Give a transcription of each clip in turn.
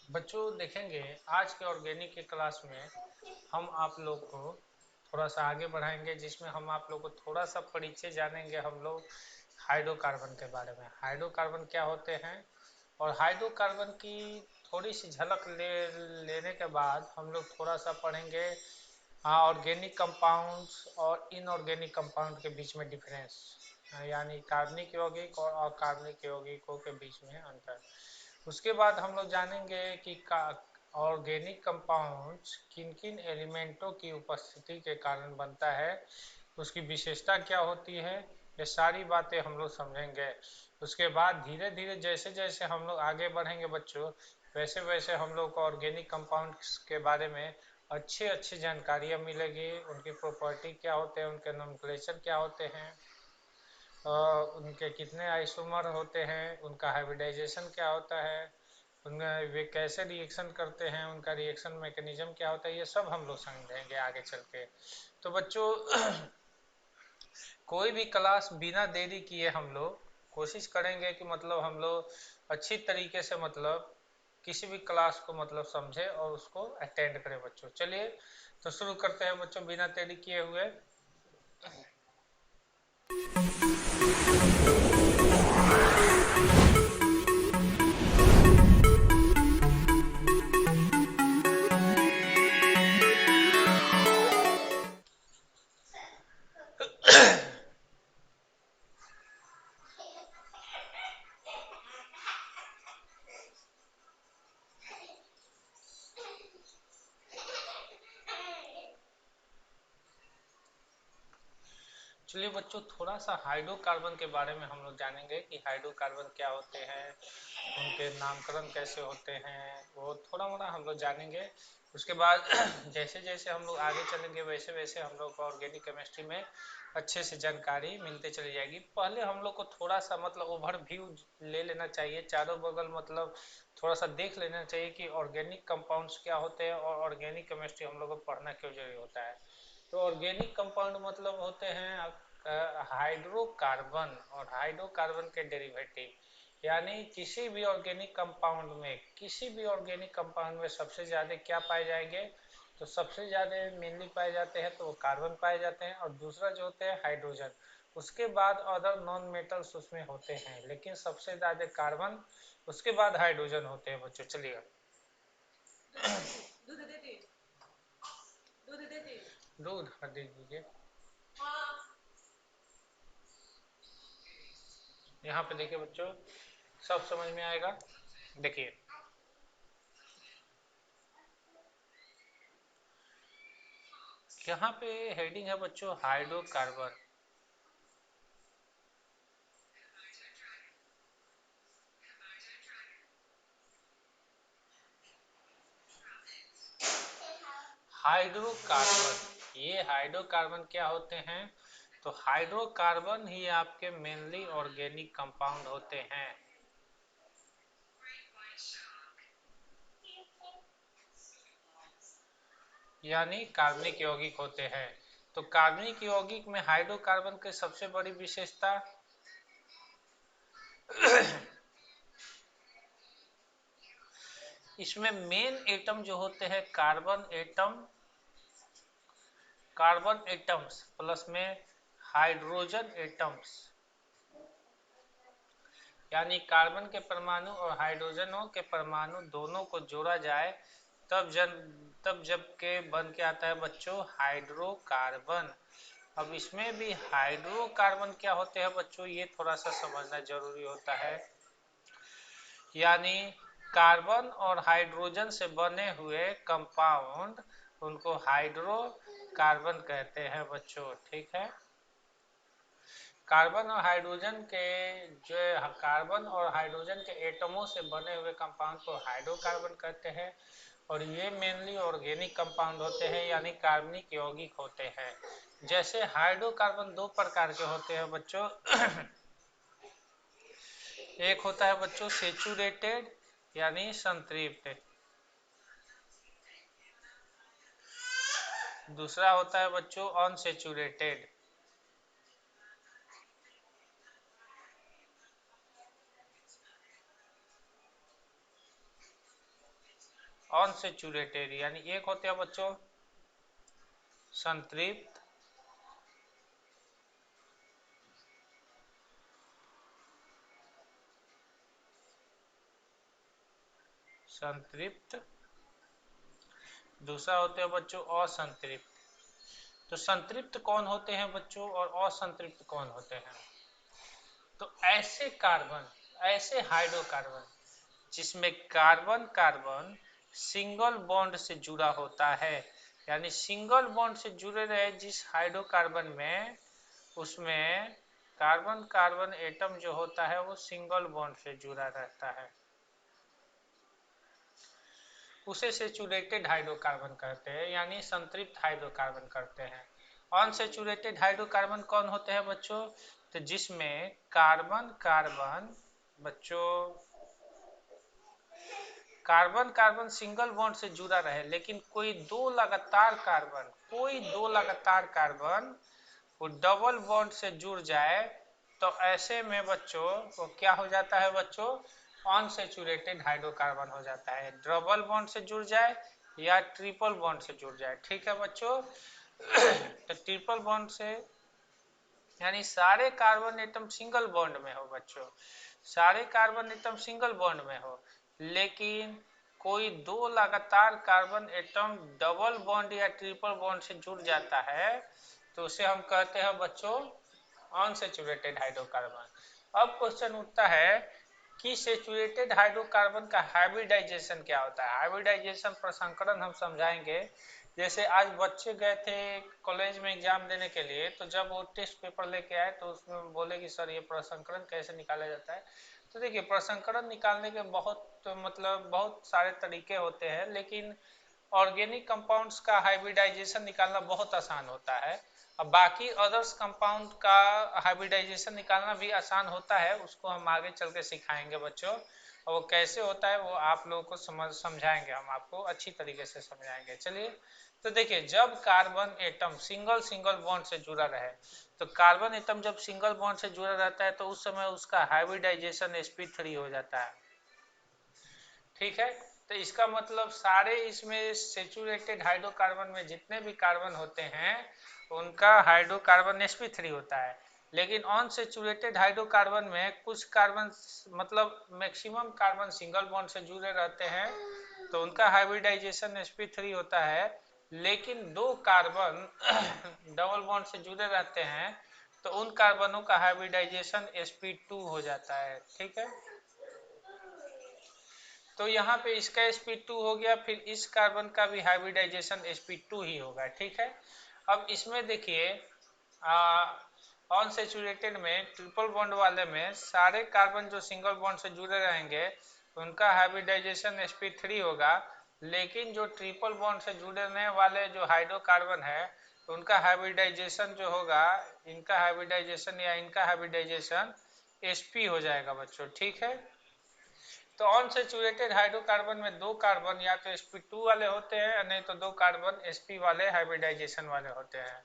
बच्चों देखेंगे आज के ऑर्गेनिक की क्लास में हम आप लोग को थोड़ा सा आगे बढ़ाएंगे, जिसमें हम आप लोग को थोड़ा सा परिचय जानेंगे हम लोग हाइड्रोकार्बन के बारे में। हाइड्रोकार्बन क्या होते हैं और हाइड्रोकार्बन की थोड़ी सी झलक लेने के बाद हम लोग थोड़ा सा पढ़ेंगे ऑर्गेनिक कंपाउंड्स और इनऑर्गेनिक कंपाउंड के बीच में डिफरेंस, यानी कार्बनिक यौगिक और अकार्बनिक यौगिकों के बीच में अंतर। उसके बाद हम लोग जानेंगे कि ऑर्गेनिक कंपाउंड्स किन किन एलिमेंटों की उपस्थिति के कारण बनता है, उसकी विशेषता क्या होती है, ये सारी बातें हम लोग समझेंगे। उसके बाद धीरे धीरे जैसे जैसे हम लोग आगे बढ़ेंगे बच्चों, वैसे वैसे हम लोग को ऑर्गेनिक कंपाउंड्स के बारे में अच्छी अच्छी जानकारियाँ मिलेगी। उनकी प्रॉपर्टी क्या होते हैं, उनके नोमेनक्लेचर क्या होते हैं, उनके कितने आइसोमर होते हैं, उनका हाइब्रिडाइजेशन क्या होता है, उनमें वे कैसे रिएक्शन करते हैं, उनका रिएक्शन मैकेनिज्म क्या होता है, ये सब हम लोग समझेंगे आगे चल के। तो बच्चों कोई भी क्लास बिना देरी किए हम लोग कोशिश करेंगे कि मतलब हम लोग अच्छी तरीके से मतलब किसी भी क्लास को मतलब समझे और उसको अटेंड करें बच्चों। चलिए तो शुरू करते हैं बच्चों बिना देरी किए हुए। चलिए बच्चों थोड़ा सा हाइड्रोकार्बन के बारे में हम लोग जानेंगे कि हाइड्रोकार्बन क्या होते हैं, उनके नामकरण कैसे होते हैं, वो थोड़ा मोड़ा हम लोग जानेंगे। उसके बाद जैसे जैसे हम लोग आगे चलेंगे वैसे वैसे हम लोग को ऑर्गेनिक केमिस्ट्री में अच्छे से जानकारी मिलते चली जाएगी। पहले हम लोग को थोड़ा सा मतलब ओवरव्यू ले लेना चाहिए, चारों बगल मतलब थोड़ा सा देख लेना चाहिए कि ऑर्गेनिक कंपाउंड्स क्या होते हैं और ऑर्गेनिक केमिस्ट्री हम लोग को पढ़ना क्यों जरूरी होता है। तो ऑर्गेनिक कंपाउंड मतलब होते हैं हाइड्रोकार्बन और हाइड्रोकार्बन के डेरिवेटिव, यानी किसी भी ऑर्गेनिक कंपाउंड में सबसे ज़्यादा क्या पाए जाएंगे, तो सबसे ज़्यादा मेनली पाए जाते हैं तो वो कार्बन पाए जाते हैं और दूसरा जो होते हैं हाइड्रोजन। उसके बाद अदर नॉन मेटल्स उसमें होते हैं, लेकिन सबसे ज़्यादा कार्बन, उसके बाद हाइड्रोजन होते हैं बच्चों। चलिए दूध दे दीजिए। यहाँ पे देखिए बच्चों सब समझ में आएगा। देखिए यहाँ पे हेडिंग है बच्चों हाइड्रोकार्बन। हाइड्रोकार्बन, ये हाइड्रोकार्बन क्या होते हैं, तो हाइड्रोकार्बन ही आपके मेनली ऑर्गेनिक कंपाउंड होते हैं, यानी कार्बनिक यौगिक होते हैं। तो कार्बनिक यौगिक में हाइड्रोकार्बन की सबसे बड़ी विशेषता इसमें मेन एटम जो होते हैं कार्बन एटम्स प्लस में हाइड्रोजन एटम्स, यानी कार्बन के परमाणु और हाइड्रोजनों के परमाणु दोनों को जोड़ा जाए तब जब के बन के आता है बच्चों हाइड्रोकार्बन। अब इसमें भी हाइड्रोकार्बन क्या होते हैं बच्चों, ये थोड़ा सा समझना जरूरी होता है। यानी कार्बन और हाइड्रोजन से बने हुए कंपाउंड उनको हाइड्रोकार्बन कहते हैं बच्चों, ठीक है। कार्बन और हाइड्रोजन के एटमों से बने हुए कंपाउंड को हाइड्रोकार्बन कहते हैं और ये मेनली ऑर्गेनिक कंपाउंड होते हैं, यानी कार्बनिक यौगिक होते हैं। जैसे हाइड्रोकार्बन दो प्रकार के होते हैं बच्चों एक होता है बच्चों सेचुरेटेड यानी संतृप्त, दूसरा होता है बच्चों अनसेचुरेटेड। अनसेचुरेटेड, यानी एक होते हैं बच्चों संतृप्त, संतृप्त, दूसरा होते हैं बच्चों असंतृप्त। तो संतृप्त कौन होते हैं बच्चों और असंतृप्त कौन होते हैं? तो ऐसे कार्बन, ऐसे हाइड्रोकार्बन जिसमें कार्बन कार्बन सिंगल बॉन्ड से जुड़ा होता है, यानी सिंगल बॉन्ड से जुड़े रहे जिस हाइड्रोकार्बन में, उसमें कार्बन कार्बन एटम जो होता है वो सिंगल बॉन्ड से जुड़ा रहता है, उसे सेचुरेटेड हाइड्रोकार्बन कहते हैं, यानी संतृप्त हाइड्रोकार्बन कहते हैं। अनसेचुरेटेड हाइड्रोकार्बन कौन होते हैं बच्चों? तो जिसमें कार्बन कार्बन बच्चों, कार्बन कार्बन सिंगल बॉन्ड से जुड़ा रहे लेकिन कोई दो लगातार कार्बन वो डबल बॉन्ड से जुड़ जाए, तो ऐसे में बच्चों वो क्या हो जाता है बच्चों? अनसेचुरेटेड हाइड्रोकार्बन हो जाता है। डबल बॉन्ड से जुड़ जाए या ट्रिपल बॉन्ड से जुड़ जाए, ठीक है बच्चों। तो ट्रिपल बॉन्ड से यानी सारे कार्बन एटम सिंगल बॉन्ड में हो बच्चों, सारे कार्बन एटम सिंगल बॉन्ड में हो, लेकिन कोई दो लगातार कार्बन एटम डबल बॉन्ड या ट्रिपल बॉन्ड से जुड़ जाता है, तो उसे हम कहते हैं बच्चों अनसेचुरेटेड हाइड्रोकार्बन। अब क्वेश्चन उठता है कि सेचुरेटेड हाइड्रोकार्बन का हाइब्रिडाइजेशन क्या होता है? हाइब्रिडाइजेशन प्रसंकरण हम समझाएंगे। जैसे आज बच्चे गए थे कॉलेज में एग्जाम देने के लिए, तो जब वो टेस्ट पेपर लेके आए तो उसमें बोले कि सर ये प्रसंकरण कैसे निकाला जाता है। तो देखिए प्रसंकरण निकालने के बहुत सारे तरीके होते हैं, लेकिन ऑर्गेनिक कंपाउंड्स का हाइब्रिडाइजेशन निकालना बहुत आसान होता है। अब बाकी अदर्स कंपाउंड का हाइब्रिडाइजेशन निकालना भी आसान होता है, उसको हम आगे चल के सिखाएंगे बच्चों, और वो कैसे होता है वो आप लोगों को समझाएंगे, हम आपको अच्छी तरीके से समझाएंगे। चलिए, तो देखिए जब कार्बन एटम सिंगल बॉन्ड से जुड़ा रहे, तो कार्बन एटम जब सिंगल बॉन्ड से जुड़ा रहता है तो उस समय उसका हाइब्रिडाइजेशन sp3 हो जाता है, ठीक है। तो इसका मतलब सारे इसमें सेचुरेटेड हाइड्रोकार्बन में जितने भी कार्बन होते हैं उनका हाइड्रोकार्बन sp3 होता है, लेकिन अनसेचुरेटेड हाइड्रोकार्बन में कुछ carbon maximum carbon single bond से जुड़े रहते हैं, तो उनका हाइब्रिडाइजेशन sp3 होता है, लेकिन दो कार्बन डबल बॉन्ड से जुड़े रहते हैं तो उन कार्बनों का हाइब्रिडाइजेशन sp2 हो जाता है, ठीक है। तो यहाँ पे इसका sp2 हो गया, फिर इस कार्बन का भी हाइब्रिडाइजेशन sp2 ही होगा, ठीक है। अब इसमें देखिए अनसेचुरेटेड में ट्रिपल बॉन्ड वाले में सारे कार्बन जो सिंगल बॉन्ड से जुड़े रहेंगे उनका हाइब्रिडाइजेशन sp3 होगा, लेकिन जो ट्रिपल बॉन्ड से जुड़ने वाले जो हाइड्रोकार्बन है उनका हाइब्रिडाइजेशन जो होगा, इनका हाइब्रिडाइजेशन या इनका हाइब्रिडाइजेशन sp हो जाएगा बच्चों, ठीक है। तो अनसेचुरेटेड हाइड्रोकार्बन में दो कार्बन या तो sp2 वाले होते हैं, नहीं तो दो कार्बन sp वाले हाइब्रिडाइजेशन वाले होते हैं।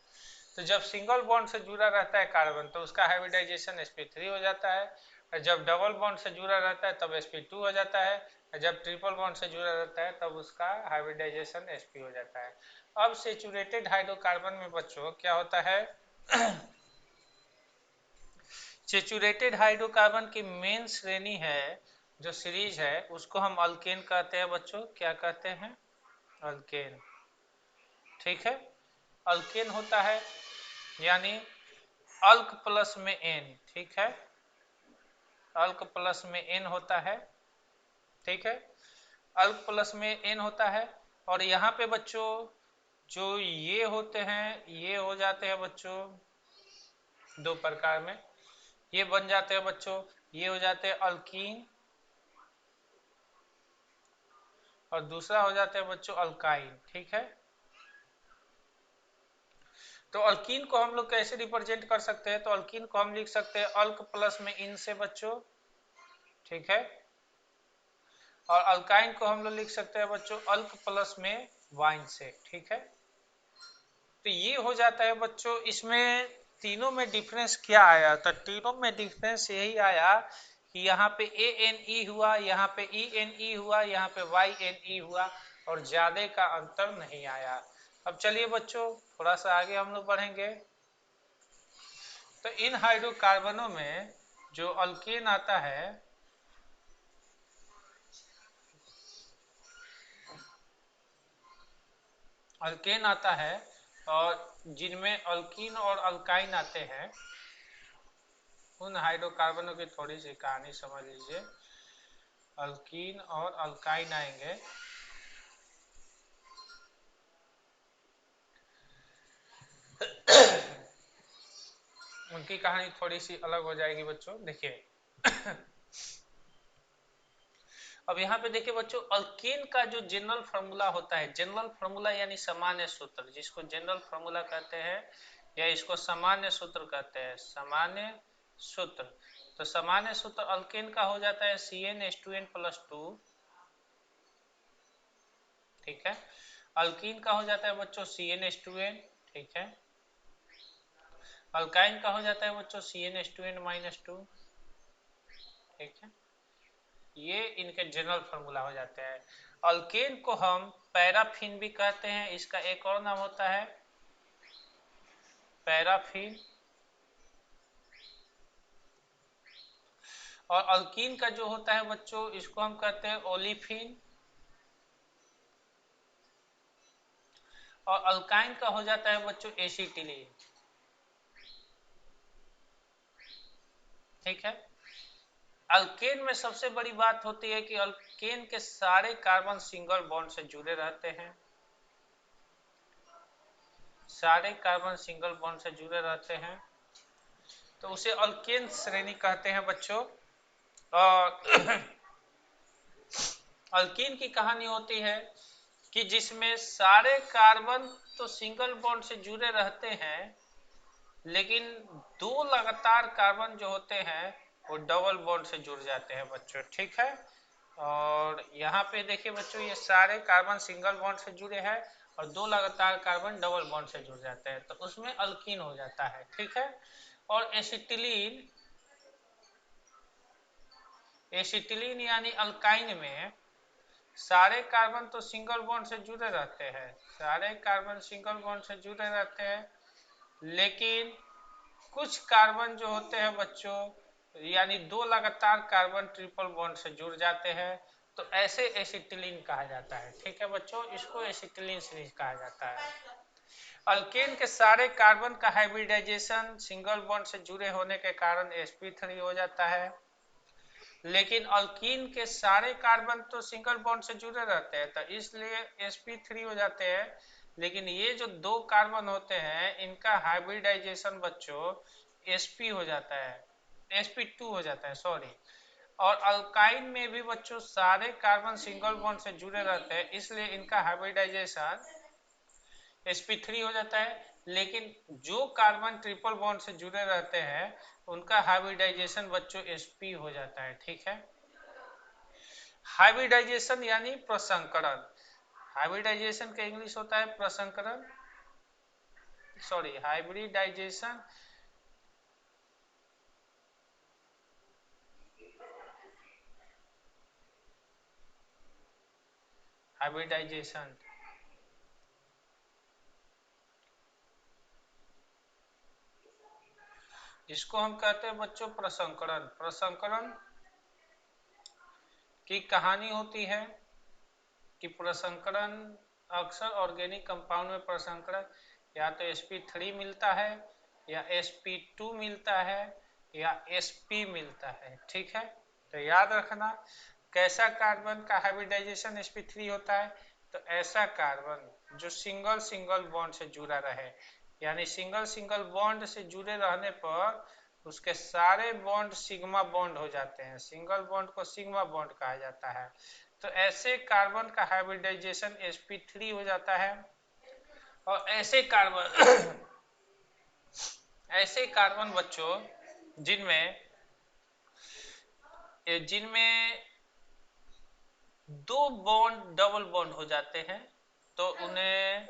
तो जब सिंगल बॉन्ड से जुड़ा रहता है कार्बन तो उसका हाइब्रिडाइजेशन sp3 हो जाता है, और जब डबल बॉन्ड से जुड़ा रहता है तब sp2 हो जाता है, और जब ट्रिपल बॉन्ड से जुड़ा रहता है तब उसका हाइब्रिडाइजेशन sp हो जाता है। अब सेचुरेटेड हाइड्रोकार्बन में बच्चों क्या होता है? सेचुरेटेड हाइड्रोकार्बन की मेन श्रेणी है, जो सीरीज है, उसको हम अल्केन कहते हैं बच्चों। क्या कहते हैं? अल्केन, ठीक है। अल्केन होता है यानी अल्क प्लस में एन, ठीक है, अल्क प्लस में एन होता है, ठीक है, अल्क प्लस में एन होता है। और यहाँ पे बच्चों जो ये होते हैं ये हो जाते हैं बच्चों दो प्रकार में, ये बन जाते हैं बच्चों, ये हो जाते हैं अल्कीन, और दूसरा हो जाता है बच्चों अल्काइन, ठीक है। तो अल्कीन को हम लोग कैसे रिप्रेजेंट कर सकते हैं? तो अल्कीन को हम लिख सकते हैं अल्क प्लस में इन से बच्चों, ठीक है, और अल्काइन को हम लोग लिख सकते हैं बच्चों अल्क प्लस में वाइन से, ठीक है। तो ये हो जाता है बच्चों। इसमें तीनों में डिफरेंस क्या आया? तो तीनों में डिफरेंस यही आया कि यहाँ पे ANE हुआ, यहाँ पे ENE हुआ, यहाँ पे YNE हुआ, और ज्यादा का अंतर नहीं आया। अब चलिए बच्चों थोड़ा सा आगे हम लोग बढ़ेंगे। तो इन हाइड्रोकार्बनों में जो अल्केन आता है, अल्केन आता है, और जिनमें अल्कीन और अल्काइन आते हैं, उन हाइड्रोकार्बनों की थोड़ी सी कहानी समझ लीजिए। अल्कीन और अल्काइन आएंगे, उनकी कहानी थोड़ी सी अलग हो जाएगी बच्चों। देखिए अब यहाँ पे देखिए बच्चों, अल्केन का जो जनरल फार्मूला होता है, जनरल फार्मूला यानी सामान्य सूत्र, जिसको जनरल फार्मूला कहते हैं या इसको सामान्य सूत्र कहते हैं, सामान्य सूत्र। तो सामान्य सूत्र अल्केन का हो जाता है CnH2n+2, ठीक है। अल्कीन का हो जाता है बच्चों CnH2n, ठीक है। अल्काइन का हो जाता है बच्चों CnH2n-2, ठीक है। ये इनके जनरल फार्मूला हो जाते हैं। अल्केन को हम पैराफिन भी कहते हैं, इसका एक और नाम होता है पैराफिन। और अल्कीन का जो होता है बच्चों, इसको हम कहते हैं ओलिफिन। और अल्काइन का हो जाता है बच्चों एसिटिलीन, ठीक है। अल्केन में सबसे बड़ी बात होती है कि अल्केन के सारे कार्बन सिंगल बॉन्ड से जुड़े रहते हैं, सारे कार्बन सिंगल बॉन्ड से जुड़े रहते हैं, तो उसे अल्केन श्रेणी कहते हैं बच्चों। और अल्कीन की कहानी होती है कि जिसमें सारे कार्बन तो सिंगल बॉन्ड से जुड़े रहते हैं, लेकिन दो लगातार कार्बन जो होते हैं वो डबल बॉन्ड से जुड़ जाते हैं बच्चों, ठीक है। और यहाँ पे देखिए बच्चों, ये सारे कार्बन सिंगल बॉन्ड से जुड़े हैं और दो लगातार कार्बन डबल बॉन्ड से जुड़ जाते हैं, तो उसमें अल्कीन हो जाता है, ठीक है। और एसिटिलीन, एसिटिलीन यानी अल्काइन में सारे कार्बन तो सिंगल बॉन्ड से जुड़े रहते हैं, सारे कार्बन सिंगल बॉन्ड से जुड़े रहते हैं, लेकिन कुछ कार्बन जो होते हैं बच्चों, यानी दो लगातार कार्बन ट्रिपल बॉन्ड से जुड़ जाते हैं, तो ऐसे एसिटिलीन कहा जाता है, ठीक है बच्चों। इसको एसिटिलीन सीरीज कहा जाता है। अल्केन के सारे कार्बन का हाइब्रिडाइजेशन सिंगल बॉन्ड से जुड़े होने के कारण sp3 हो जाता है, लेकिन अल्कीन के सारे कार्बन तो सिंगल बॉन्ड से जुड़े रहते हैं, तो इसलिए sp3 हो जाते हैं। लेकिन ये जो दो कार्बन होते हैं, इनका हाइब्रिडाइजेशन बच्चों sp हो जाता है, sp2 हो जाता है, सॉरी। और अल्काइन में भी बच्चों सारे कार्बन सिंगल बॉन्ड से जुड़े रहते हैं, इसलिए इनका हाइब्रिडाइजेशन sp3 हो जाता है। लेकिन जो कार्बन ट्रिपल बॉन्ड से जुड़े रहते हैं, उनका हाइब्रिडाइजेशन बच्चों sp हो जाता है, ठीक है। हाइब्रिडाइजेशन यानी प्रसंकरण, हाइब्रिडाइजेशन का इंग्लिश होता है प्रसंकरण, सॉरी हाइब्रिडाइजेशन, हाइब्रिडाइजेशन जिसको हम कहते हैं बच्चों प्रसंकरण। प्रसंकरण की कहानी होती है कि प्रसंकरण अक्सर ऑर्गेनिक कंपाउंड में प्रसंकरण या तो sp3 मिलता है या sp2 मिलता है या sp मिलता है, ठीक है। तो याद रखना, कैसा कार्बन का हाइब्रिडाइजेशन sp3 होता है, तो ऐसा कार्बन जो सिंगल सिंगल बॉन्ड से जुड़ा रहे, यानी सिंगल सिंगल बॉन्ड से जुड़े रहने पर उसके सारे बॉन्ड सिग्मा बॉन्ड हो जाते हैं, सिंगल बॉन्ड को सिग्मा बॉन्ड कहा जाता है। तो ऐसे कार्बन का हाइब्रिडाइजेशन sp3 हो जाता है। और ऐसे कार्बन ऐसे कार्बन बच्चों जिनमें जिनमें दो बॉन्ड डबल बॉन्ड हो जाते हैं, तो उन्हें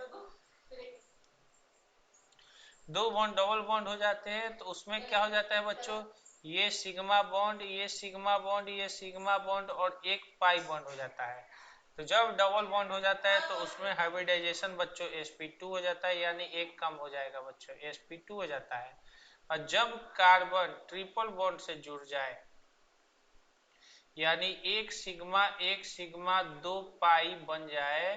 दो बॉन्ड डबल बॉन्ड हो जाते हैं, तो उसमें क्या हो जाता है बच्चों, ये सिग्मा बॉन्ड, ये सिग्मा बॉन्ड, ये सिग्मा बॉन्ड और एक पाई बॉन्ड हो जाता है। तो जब डबल बॉन्ड हो जाता है तो उसमें हाइब्रिडाइजेशन बच्चों sp2 हो जाता है, यानी एक कम हो जाएगा बच्चों, sp2 हो जाता है। और जब कार्बन ट्रिपल बॉन्ड से जुड़ जाए, यानी एक सिग्मा 2 पाई बन जाए,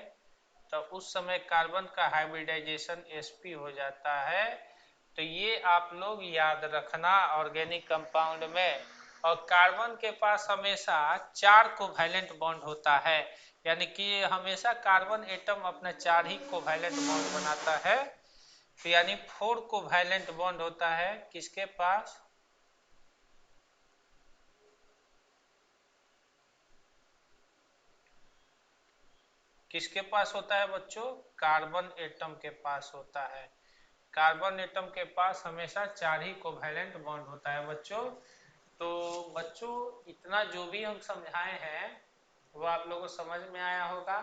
तो उस समय कार्बन का हाइब्रिडाइजेशन sp हो जाता है। तो ये आप लोग याद रखना ऑर्गेनिक कंपाउंड में। और कार्बन के पास हमेशा 4 कोवैलेंट बॉन्ड होता है, यानी कि हमेशा कार्बन एटम अपना 4 ही कोवैलेंट बॉन्ड बनाता है। तो यानी 4 कोवैलेंट बॉन्ड होता है किसके पास, किसके पास होता है बच्चों, कार्बन एटम के पास होता है। कार्बन एटम के पास हमेशा 4 ही कोवैलेंट बॉन्ड होता है बच्चों। तो बच्चों इतना जो भी हम समझाए हैं वो आप लोगों को समझ में आया होगा।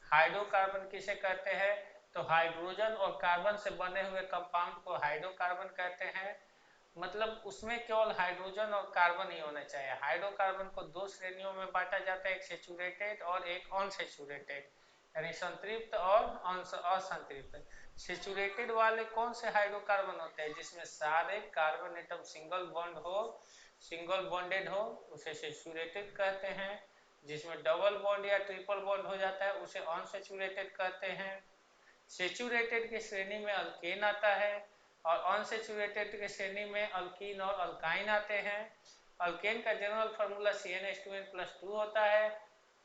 हाइड्रोकार्बन किसे कहते हैं, तो हाइड्रोजन और कार्बन से बने हुए कंपाउंड को हाइड्रोकार्बन कहते हैं। मतलब उसमें केवल हाइड्रोजन और कार्बन ही होना चाहिए। हाइड्रोकार्बन को 2 श्रेणियों में बांटा जाता है, एक सेचुरेटेड और एक अनसेचुरेटेड, यानी संतृप्त और असंतृप्त। सेचुरेटेड वाले कौन से हाइड्रोकार्बन होते हैं, जिसमें सारे कार्बन एटम सिंगल बॉन्डेड हो, उसे सेचुरेटेड कहते हैं। जिसमें डबल बॉन्ड या ट्रिपल बॉन्ड हो जाता है उसे अनसेचुरेटेड कहते हैं। सेचुरेटेड की श्रेणी में अल्केन आता है और अनसेचुरेटेड की श्रेणी में अल्कीन और अल्काइन आते हैं। अल्केन का जनरल फार्मूला CnH2n+2 होता है,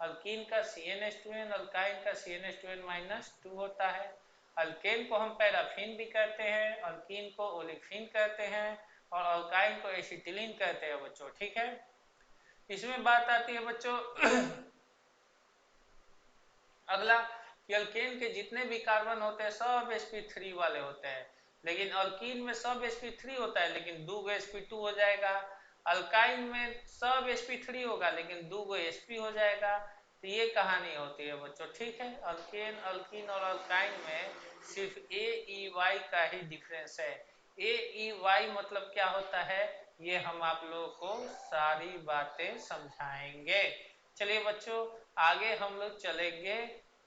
अल्कीन का CnH2n, अल्काइन का CnH2n-2 होता है। अल्केन को हम पैराफिन भी कहते हैं, अल्कीन को ओलेफिन कहते हैं और अल्काइन को एसिटिलीन कहते हैं बच्चों, ठीक है। इसमें बात आती है बच्चों अगला कि अल्केन के जितने भी कार्बन होते हैं सब sp3 वाले होते हैं, लेकिन अल्कीन में सब sp3 होता है लेकिन 2 गो sp2 हो जाएगा। अल्काइन में सब sp3 होगा लेकिन 2 गो sp हो जाएगा। तो ये कहानी होती है बच्चों, ठीक है। अल्केन, अल्कीन और अल्काइन में सिर्फ AEY का ही डिफरेंस है। AEY मतलब क्या होता है, ये हम आप लोगों को सारी बातें समझाएंगे। चलिए बच्चों आगे हम लोग चलेंगे।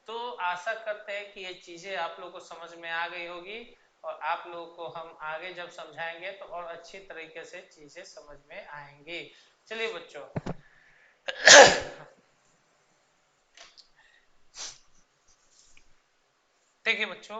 तो आशा करते हैं कि ये चीजें आप लोगों को समझ में आ गई होगी और आप लोगों को हम आगे जब समझाएंगे तो और अच्छी तरीके से चीजें समझ में आएंगी। चलिए बच्चों देखिए बच्चों,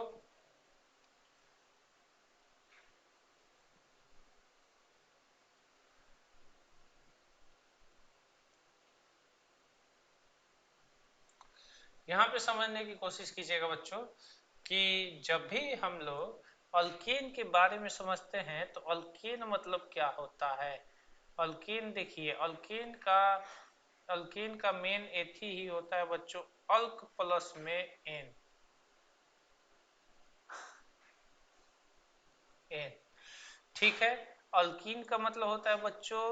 यहाँ पे समझने की कोशिश कीजिएगा बच्चों कि जब भी हम लोग अल्कीन के बारे में समझते हैं तो अल्कीन मतलब क्या होता है। अल्कीन देखिए, अल्कीन का मेन एथी ही होता है बच्चों अल्क प्लस में एन, ठीक है। अल्कीन का मतलब होता है बच्चों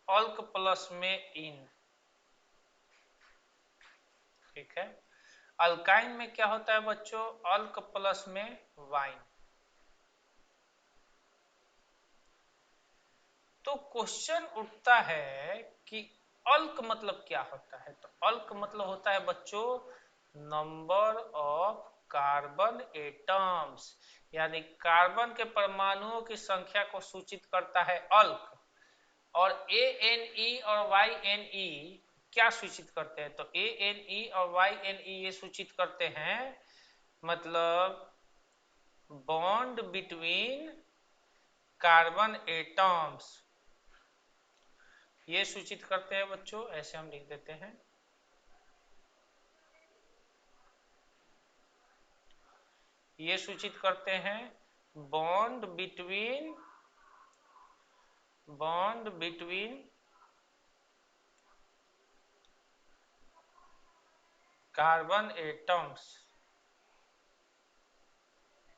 अल्क प्लस में इन, ठीक है। अल्काइन में क्या होता है बच्चों, अल्क प्लस में वाइन। तो क्वेश्चन उठता है कि अल्क मतलब क्या होता है, तो अल्क मतलब होता है बच्चों नंबर ऑफ कार्बन एटम्स, यानी कार्बन के परमाणुओं की संख्या को सूचित करता है अल्क। और ANE और YNE क्या सूचित करते हैं, तो ANE और YNE ये सूचित करते हैं मतलब बॉन्ड बिटवीन कार्बन एटम्स, ये सूचित करते हैं बच्चों। ऐसे हम लिख देते हैं, ये सूचित करते हैं बॉन्ड बिटवीन कार्बन एटम्स,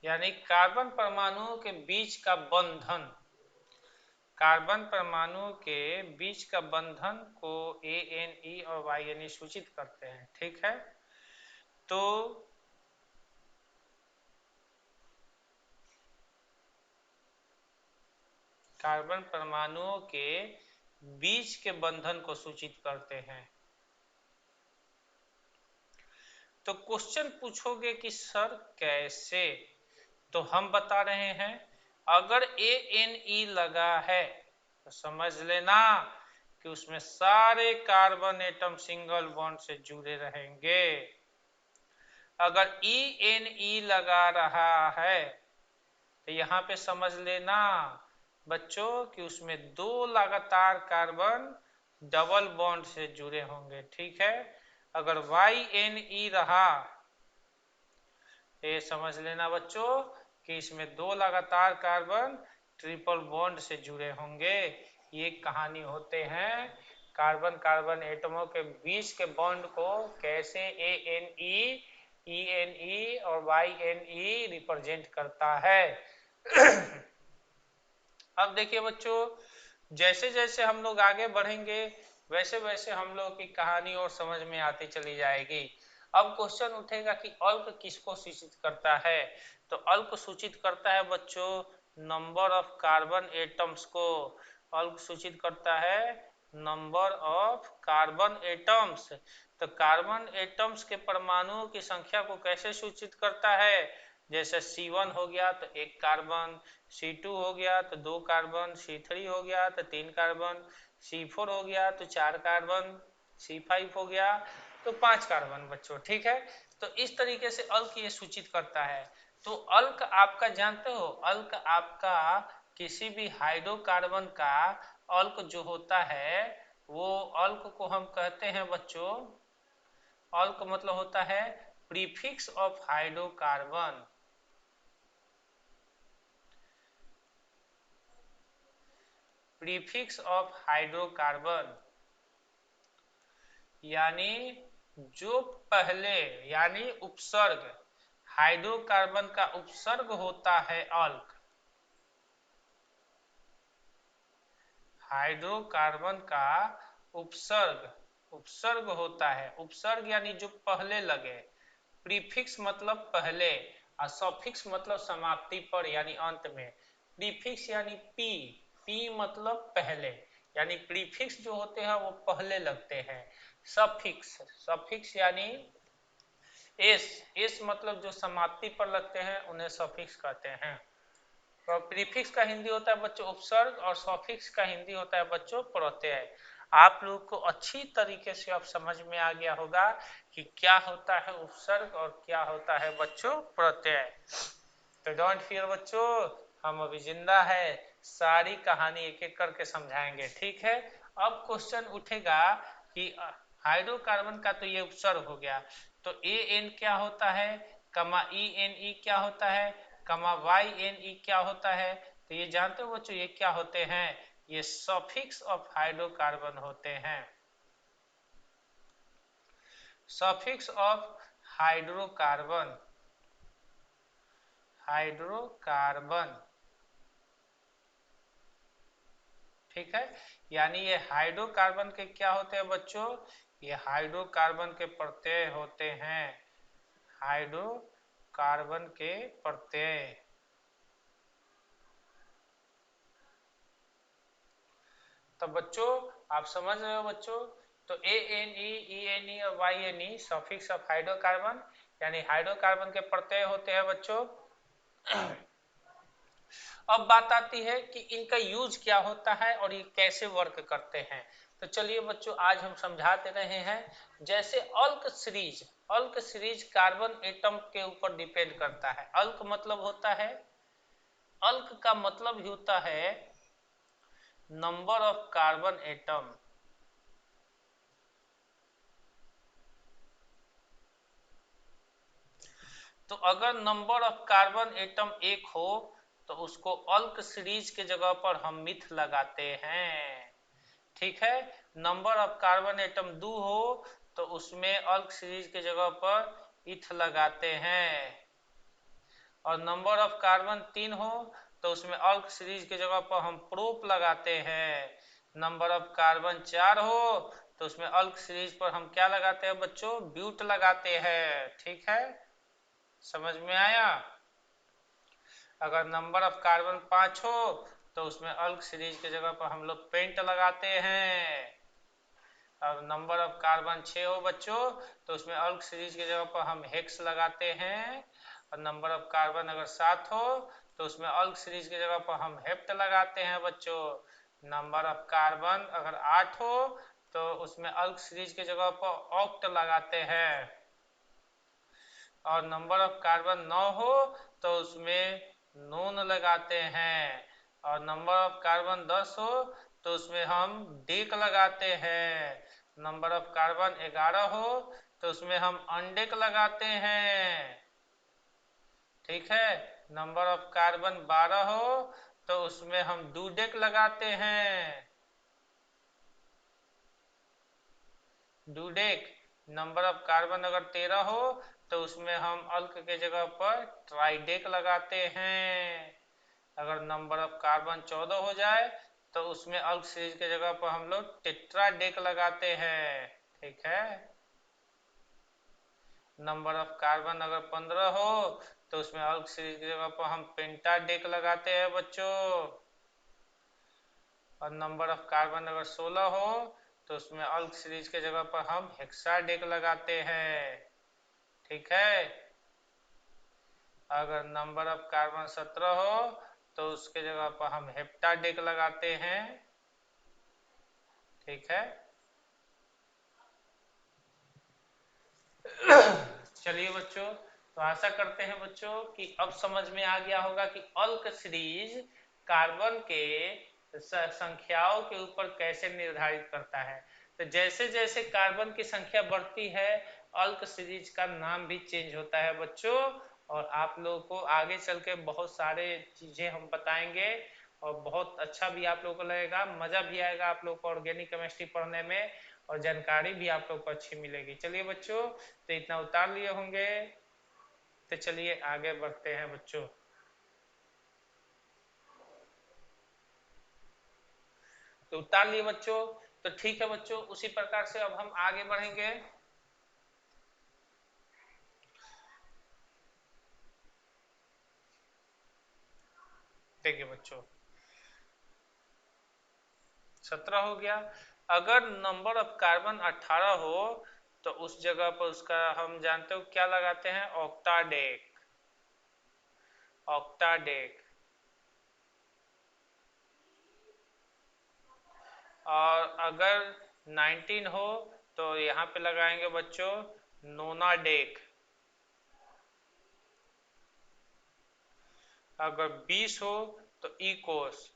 यानी कार्बन परमाणुओं के बीच का बंधन, कार्बन परमाणुओं के बीच का बंधन को ANE और YNE सूचित करते हैं, ठीक है। तो कार्बन परमाणुओं के बीच के बंधन को सूचित करते हैं। तो क्वेश्चन पूछोगे कि सर कैसे, तो हम बता रहे हैं अगर ANE लगा है तो समझ लेना कि उसमें सारे कार्बन एटम सिंगल बॉन्ड से जुड़े रहेंगे। अगर ENE लगा रहा है तो यहाँ पे समझ लेना बच्चों कि उसमें दो लगातार कार्बन डबल बॉन्ड से जुड़े होंगे। ठीक है, अगर YNE रहा तो ये समझ लेना बच्चों कि इसमें दो लगातार कार्बन ट्रिपल बॉन्ड से जुड़े होंगे। ये कहानी होते हैं कार्बन कार्बन एटमों के बीच के बॉन्ड को कैसे ANE, ENE और YNE रिप्रेजेंट करता है। अब देखिए बच्चों, जैसे जैसे हम लोग आगे बढ़ेंगे वैसे वैसे हम लोग की कहानी और समझ में आती चली जाएगी। अब क्वेश्चन उठेगा कि अल्क किसको सूचित करता है, तो अल्क सूचित करता है बच्चों नंबर ऑफ कार्बन एटम्स को। अल्क सूचित करता है नंबर ऑफ कार्बन एटम्स। तो कार्बन एटम्स के परमाणुओं की संख्या को कैसे सूचित करता है, जैसे C1 हो गया तो एक कार्बन, C2 हो गया तो दो कार्बन, C3 हो गया तो तीन कार्बन, C4 हो गया तो चार कार्बन, C5 हो गया तो पांच कार्बन बच्चों। ठीक है, तो इस तरीके से अल्क ये सूचित करता है। तो अल्क आपका जानते हो, अल्क आपका किसी भी हाइड्रोकार्बन का अल्क जो होता है वो अल्क को हम कहते हैं बच्चों, अल्क मतलब होता है prefix of hydrocarbon. Prefix of hydrocarbon यानी जो पहले यानी उपसर्ग, हाइड्रोकार्बन का उपसर्ग होता है अल्क। हाइड्रोकार्बन का उपसर्ग, उपसर्ग होता है, उपसर्ग यानी जो पहले लगे। प्रीफिक्स मतलब पहले और सफिक्स मतलब समाप्ति पर यानी अंत में। प्रीफिक्स यानी पी, पी मतलब पहले, यानी प्रीफिक्स जो होते हैं वो पहले लगते हैं। सफिक्स, सफिक्स यानी एस, एस मतलब जो समाप्ति पर लगते हैं उन्हें सफिक्स कहते हैं। तो प्रीफिक्स का हिंदी होता है बच्चों उपसर्ग और सफिक्स का हिंदी होता है बच्चों प्रत्यय। आप लोग को अच्छी तरीके से अब समझ में आ गया होगा कि क्या होता है उपसर्ग और क्या होता है बच्चों प्रत्यय। तो डोंट फियर बच्चों, हम अभी जिंदा है, सारी कहानी एक एक करके समझाएंगे। ठीक है, अब क्वेश्चन उठेगा कि हाइड्रोकार्बन का तो ये उपसर्ग हो गया, तो AN क्या होता है, कमा ENE क्या होता है, कमा YNE क्या होता है। तो ये जानते हो बच्चों ये क्या होते हैं, ये सफिक्स ऑफ हाइड्रोकार्बन होते हैं। Suffix of hydrocarbon, hydrocarbon. ठीक है, यानी ये हाइड्रोकार्बन के क्या होते हैं बच्चों, ये हाइड्रोकार्बन के प्रत्यय होते हैं, हाइड्रोकार्बन के प्रत्यय। तो बच्चों आप समझ रहे हो बच्चों, तो ANE, ENE और YNE सफिक्स ऑफ हाइड्रोकार्बन यानी हाइड्रोकार्बन के प्रत्यय होते हैं बच्चों। अब बात आती है कि इनका यूज क्या होता है और ये कैसे वर्क करते हैं। तो चलिए बच्चों आज हम समझा दे रहे हैं। जैसे अल्क सीरीज, अल्क सीरीज कार्बन एटम के ऊपर डिपेंड करता है। अल्क मतलब होता है, अल्क का मतलब ही होता है नंबर ऑफ कार्बन एटम। तो अगर नंबर ऑफ कार्बन एटम एक हो तो उसको अल्क सीरीज के जगह पर हम मिथ लगाते हैं। ठीक है, नंबर ऑफ कार्बन एटम 2 हो तो उसमें अल्क सीरीज के जगह पर इथ लगाते हैं, और नंबर ऑफ कार्बन 3 हो तो उसमें अल्क सीरीज के जगह पर हम प्रोप लगाते हैं। नंबर ऑफ कार्बन 4 हो तो उसमें अल्क सीरीज पर हम क्या लगाते हैं बच्चों, ब्यूट लगाते हैं। ठीक है, समझ में आया। अगर नंबर ऑफ कार्बन 5 हो तो उसमें अल्क सीरीज की जगह पर हम लोग पेंट लगाते हैं। और नंबर ऑफ कार्बन 6 हो बच्चों तो उसमें अल्क सीरीज की जगह पर हम हेक्स लगाते हैं। और नंबर ऑफ कार्बन अगर 7 हो तो उसमें अल्क सीरीज की जगह पर हम हेप्ट लगाते हैं बच्चों। नंबर ऑफ कार्बन अगर 8 हो तो उसमें अल्क सीरीज की जगह पर ऑक्ट लगाते हैं। और नंबर ऑफ कार्बन 9 हो तो उसमें नोन लगाते हैं। और नंबर ऑफ कार्बन 10 हो तो उसमें हम डेक लगाते हैं। नंबर ऑफ कार्बन 11 हो तो उसमें हम अनडेक लगाते हैं। ठीक है। नंबर ऑफ कार्बन 12 हो तो उसमें हम डूडेक लगाते हैं। डूडेक। नंबर ऑफ कार्बन अगर 13 हो तो उसमें हम अल्क के जगह पर ट्राइडेक लगाते हैं। अगर नंबर ऑफ कार्बन 14 हो जाए तो उसमें अल्क सीरीज के जगह पर हम लोग टेट्राडेक लगाते हैं। ठीक है। नंबर ऑफ कार्बन अगर 15 हो तो उसमें अल्क सीरीज की जगह पर हम पेंटाडेक लगाते हैं बच्चों। और नंबर ऑफ कार्बन अगर 16 हो तो उसमें अल्क सीरीज के जगह पर हम हेक्साडेक लगाते हैं। ठीक है। अगर नंबर ऑफ कार्बन 17 हो तो उसके जगह पर हम हेप्टाडेक लगाते हैं। ठीक है। चलिए बच्चों तो आशा करते हैं बच्चों कि अब समझ में आ गया होगा कि अल्क सीरीज कार्बन के संख्याओं के ऊपर कैसे निर्धारित करता है। तो जैसे जैसे कार्बन की संख्या बढ़ती है अल्क सीरीज का नाम भी चेंज होता है बच्चों। और आप लोगों को आगे चल के बहुत सारे चीजें हम बताएंगे और बहुत अच्छा भी आप लोगों को लगेगा, मजा भी आएगा आप लोग को ऑर्गेनिक केमिस्ट्री पढ़ने में और जानकारी भी आप लोग को अच्छी मिलेगी। चलिए बच्चों तो इतना उतार लिए होंगे तो चलिए आगे बढ़ते हैं बच्चों। तो उतार लिए बच्चों तो ठीक है बच्चों उसी प्रकार से अब हम आगे बढ़ेंगे। देखिए बच्चों 17 हो गया। अगर नंबर ऑफ कार्बन 18 हो तो उस जगह पर उसका हम जानते हो क्या लगाते हैं ऑक्टाडेक। ऑक्टाडेक। और अगर 19 हो तो यहाँ पे लगाएंगे बच्चों नोनाडेक। अगर 20 हो तो इकोस।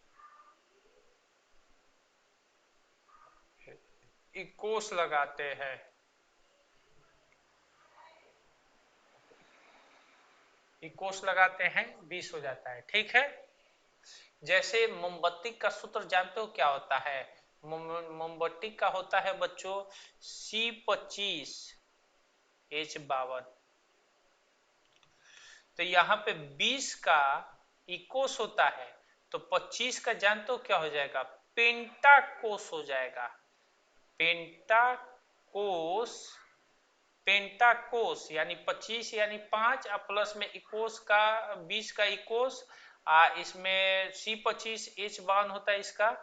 इकोस लगाते हैं। इकोस लगाते हैं 20 हो जाता है। ठीक है। जैसे मोमबत्ती का सूत्र जानते हो क्या होता है। मोमबत्ती का होता है बच्चों C25H52। तो यहाँ पे 20 का इकोस होता है तो 25 का जानते हो क्या हो जाएगा पेंटाकोस हो जाएगा। पेंटाकोस। पेंटाकोस यानी 25 यानी 5 और प्लस में इकोस का 20 का इकोस इसमें C25H52 होता है इसका।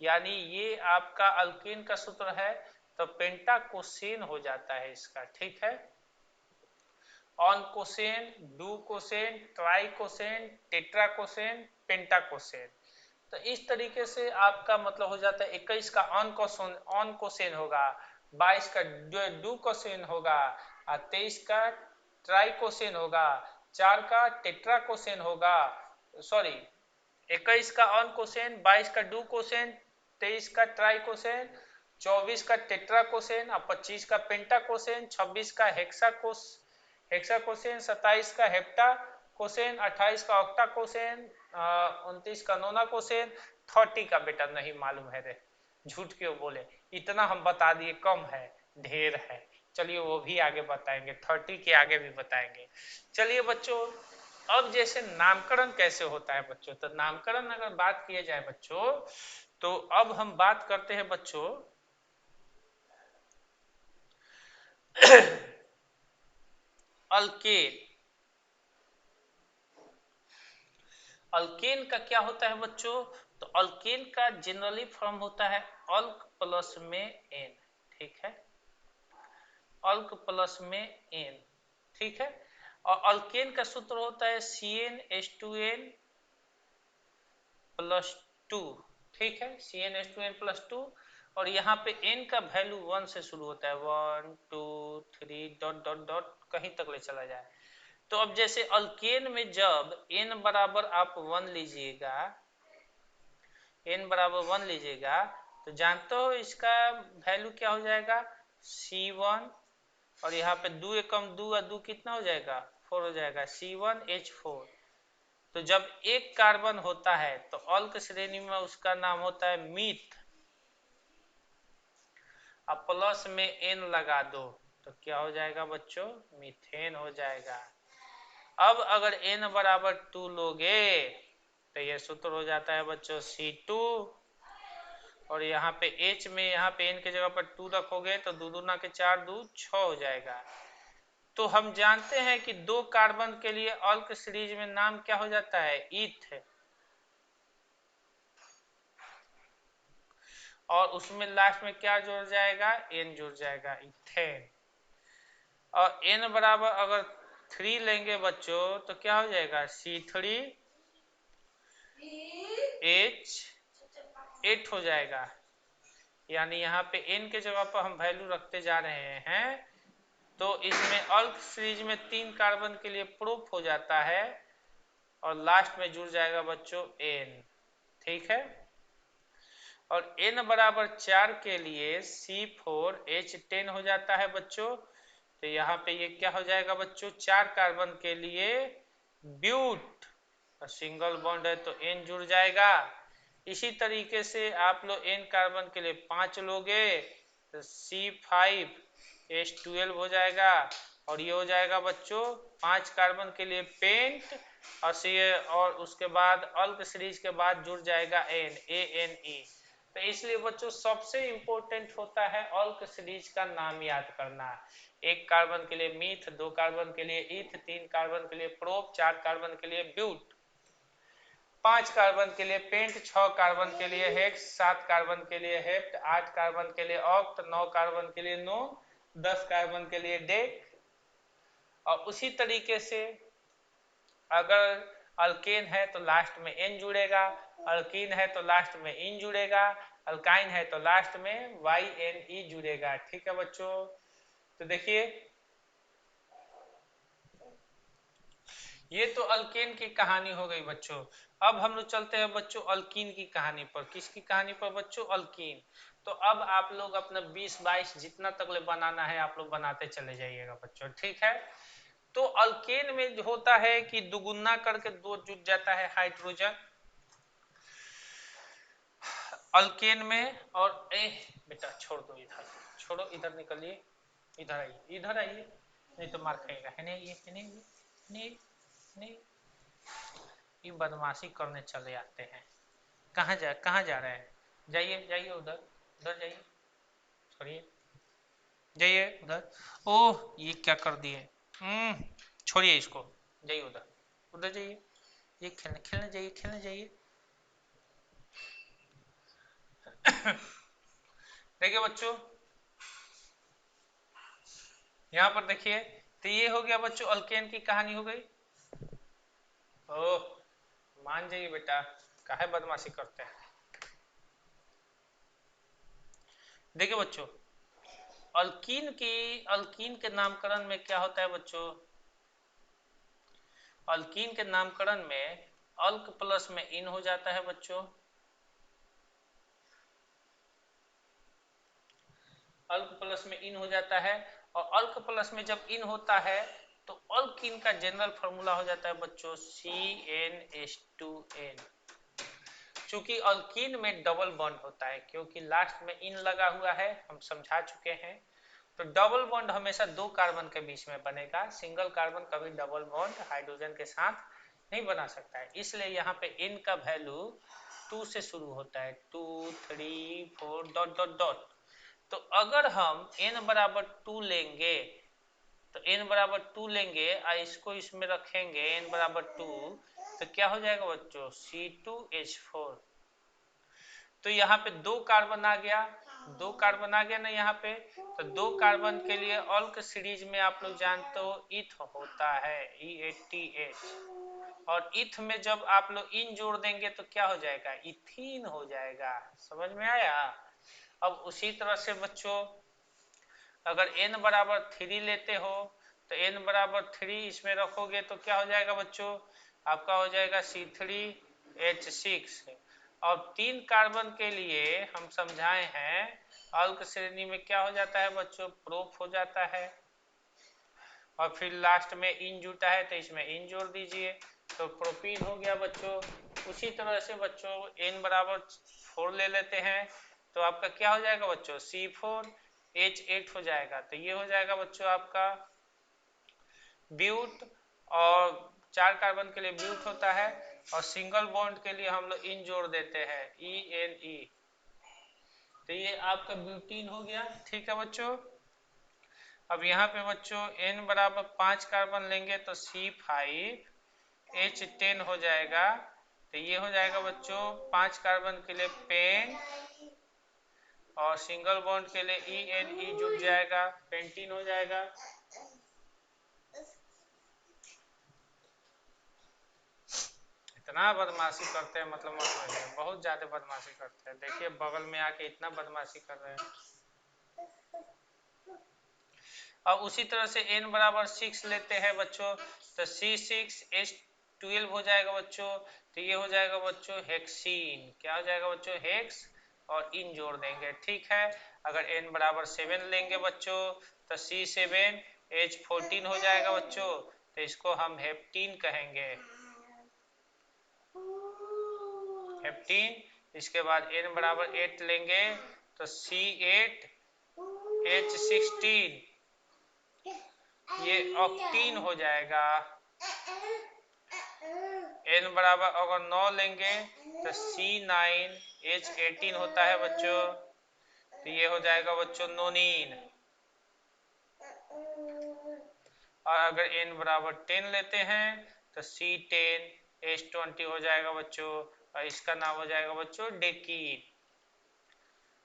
यानी ये आपका अल्कीन का सूत्र है तो पेंटाकोसेन हो जाता है इसका। ठीक है। ऑनकोसेन, डूकोसेन, ट्राइकोसेन, टेट्राकोसेन, पेंटाकोसेन। तो इस तरीके से आपका मतलब हो जाता है 21 का ऑनकोसेन होगा, 22 का डूकोसेन होगा और 23 का ट्राइकोसेन होगा, 4 का टेट्राकोसेन होगा। सॉरी 21 का ऑनकोसेन, 22 का डूकोसेन, 23 का ट्राइकोसेन, 24 का टेट्राकोसेन और 25 का पेंटाकोसेन, 26 का हेक्साकोसेन, 27 का हेप्टाकोसेन, 28 का ऑक्टाकोसेन, 29 का नोनाकोसेन, 30 का बेटा नहीं मालूम है रे, झूठ क्यों बोले। इतना हम बता दिए कम है ढेर है। चलिए वो भी आगे बताएंगे 30 के आगे भी बताएंगे। चलिए बच्चों अब जैसे नामकरण कैसे होता है बच्चों तो नामकरण अगर बात किया जाए बच्चों तो अब हम बात करते हैं बच्चों अल्केन। अल्केन का क्या होता है बच्चों तो अल्केन का जनरली फॉर्म होता है अल्क प्लस में एन, ठीक है, अल्क प्लस में एन, ठीक है। और अल्केन का सूत्र होता है CnH2n प्लस 2, ठीक है, CnH2n+2। और यहाँ पे n का वैल्यू 1 से शुरू होता है, 1 2 3 डॉट डॉट डॉट कहीं तक ले चला जाए। तो अब जैसे अल्केन में जब n बराबर आप 1 लीजिएगा, n बराबर 1 लीजिएगा, तो जानते हो इसका वैल्यू क्या हो जाएगा, C1। और यहाँ पे 2 एकम 2 और 2 कितना हो जाएगा, 4 हो जाएगा, C1H4। तो जब एक कार्बन होता है तो अल्क श्रेणी में उसका नाम होता है मीथ। अब प्लस में n लगा दो तो क्या हो जाएगा बच्चों, मीथेन हो जाएगा। अब अगर n बराबर 2 लोगे तो ये सूत्र हो जाता है बच्चों C2। और यहाँ पे H में यहाँ पे n के जगह पर 2 रखोगे तो 2 दूना के 4 2 6 हो जाएगा। तो हम जानते हैं कि दो कार्बन के लिए अल्क सीरीज में नाम क्या हो जाता है, ईथ। और उसमें लास्ट में क्या जुड़ जाएगा, n जुड़ जाएगा, इथेन। और n बराबर अगर 3 लेंगे बच्चों तो क्या हो जाएगा, C3H8 हो जाएगा। यानी यहाँ पे n के जगह पर हम वैल्यू रखते जा रहे हैं। तो इसमें अल्क सीरीज में 3 कार्बन के लिए प्रूफ हो जाता है और लास्ट में जुड़ जाएगा बच्चों n, ठीक है। और n बराबर 4 के लिए C4H10 हो जाता है बच्चों। तो यहाँ पे ये क्या हो जाएगा बच्चों, 4 कार्बन के लिए ब्यूट, और सिंगल बॉन्ड है तो n जुड़ जाएगा। इसी तरीके से आप लोग n कार्बन के लिए 5 लोगे तो C5H12 हो जाएगा। और ये हो जाएगा बच्चों 5 कार्बन के लिए पेंट, और उसके बाद अल्क सीरीज के बाद जुड़ जाएगा n, ANE। तो इसलिए बच्चों सबसे इंपॉर्टेंट होता है अल्क सीरीज का नाम याद करना। 1 कार्बन के लिए मीथ, 2 कार्बन के लिए ईथ, 3 कार्बन के लिए प्रोप, 4 कार्बन के लिए ब्यूट, 5 कार्बन के लिए पेंट, 6 कार्बन के लिए हेक्स, 7 कार्बन के लिए हेप्ट, 8 कार्बन के लिए ऑक्ट, 9 कार्बन के लिए नो, 10 कार्बन के लिए डेक। और उसी तरीके से अगर अल्केन है तो लास्ट में n जुड़ेगा, अल्कीन है तो लास्ट में इन जुड़ेगा, अल्काइन है तो लास्ट में YNE जुड़ेगा, ठीक है बच्चों। तो देखिए ये तो अल्केन की कहानी हो गई बच्चों। अब हम लोग चलते हैं बच्चों अल्कीन की कहानी पर। किसकी कहानी पर बच्चों, अल्कीन। तो अब आप लोग अपना 20-22 जितना तक ले बनाना है आप लोग बनाते चले जाइएगा बच्चों, ठीक है। तो अल्केन में होता है कि दुगुना करके 2 जुड़ जाता है हाइड्रोजन अल्केन में। और बेटा छोड़ दो, इधर छोड़ो, इधर निकलिए, इधर आइए, इधर आइए, नहीं तो मार खाएगा, है नहीं, ये नहीं, नहीं नहीं, ये बदमाशी करने चले आते हैं। कहाँ जा रहे हैं, जाइए जाइए उधर, उधर जाइए, छोड़िए, जाइए उधर। ओह ये क्या कर दिए, छोड़िए इसको, जाइए उधर, उधर जाइए, ये खेलने खेलने जाइए, खेलने जाइए। देखिए बच्चों यहाँ पर देखिए, तो ये हो गया बच्चों अल्केन की कहानी हो गई। ओह मान जाइए बेटा, काहे बदमाशी करते हैं। देखिए बच्चों अल्कीन के नामकरण में क्या होता है बच्चों, अल्कीन के नामकरण में अल्क प्लस में इन हो जाता है बच्चों, अल्क प्लस में इन हो जाता है। और अल्क प्लस में जब इन होता है तो अल्कीन का जनरल फॉर्मूला हो जाता है बच्चों CnH2n। चूंकि अल्कीन में डबल बॉन्ड होता है, क्योंकि लास्ट में इन लगा हुआ है, हम समझा चुके हैं। तो डबल बॉन्ड हमेशा 2 कार्बन के बीच में बनेगा, सिंगल कार्बन कभी डबल बॉन्ड हाइड्रोजन के साथ नहीं बना सकता है। इसलिए यहाँ पे इन का वैल्यू 2 से शुरू होता है, 2 3 4 डॉट डॉट डॉट। तो अगर हम n बराबर 2 लेंगे तो n बराबर 2 लेंगे और इसको इसमें रखेंगे n बराबर 2, तो क्या हो जाएगा बच्चों, C2H4। तो यहाँ पे 2 कार्बन आ गया, 2 कार्बन आ गया ना यहाँ पे। तो 2 कार्बन के लिए अल्क सीरीज में आप लोग जानते हो इथ होता है, E80H। और इथ में जब आप लोग इन जोड़ देंगे तो क्या हो जाएगा, इथीन हो जाएगा। समझ में आया। अब उसी तरह से बच्चों अगर n बराबर 3 लेते हो तो n बराबर 3 इसमें रखोगे तो क्या हो जाएगा बच्चों, आपका हो जाएगा C3H6। और 3 कार्बन के लिए हम समझाए हैं अल्क श्रेणी में क्या हो जाता है बच्चों, प्रोप हो जाता है। और फिर लास्ट में इन जुटा है तो इसमें इन जोड़ दीजिए तो प्रोपीन हो गया बच्चों। उसी तरह से बच्चों n बराबर 4 ले लेते हैं तो आपका क्या हो जाएगा बच्चों, C4H8 हो जाएगा। तो ये हो जाएगा बच्चों आपका ब्यूट। और 4 कार्बन के लिए ब्यूट होता है और सिंगल बॉन्ड के लिए हम लोग इन जोड़ देते हैं ENE। तो ये आपका ब्यूटीन हो गया। ठीक है बच्चों। अब यहाँ पे बच्चों n बराबर 5 कार्बन लेंगे तो C5H10 हो जाएगा। तो ये हो जाएगा बच्चों 5 कार्बन के लिए पेन और सिंगल बॉन्ड के लिए ENE जुड़ जाएगा, पेंटीन हो जाएगा। इतना बदमाशी करते हैं मतलब मत समझिए, बहुत ज्यादा बदमाशी करते हैं। देखिए बगल में आके इतना बदमाशी कर रहे हैं। अब उसी तरह से n बराबर 6 लेते हैं बच्चों तो C6H12 हो जाएगा बच्चों। तो ये हो जाएगा बच्चों हेक्सीन। क्या हो जाएगा बच्चों, हेक्स और इन जोड़ देंगे। ठीक है। अगर n बराबर 7 लेंगे बच्चों तो C7H14 हो जाएगा बच्चों। तो इसको हम हेप्टीन कहेंगे, हेप्टीन। इसके बाद n बराबर 8 लेंगे तो C8H16 ये ऑक्टीन हो जाएगा। n बराबर अगर 9 लेंगे तो C9H18 होता है बच्चों। तो ये हो जाएगा बच्चों नोनीन। और अगर n बराबर 10 लेते हैं तो C10H20 हो जाएगा बच्चों और इसका नाम हो जाएगा बच्चों डेकीन।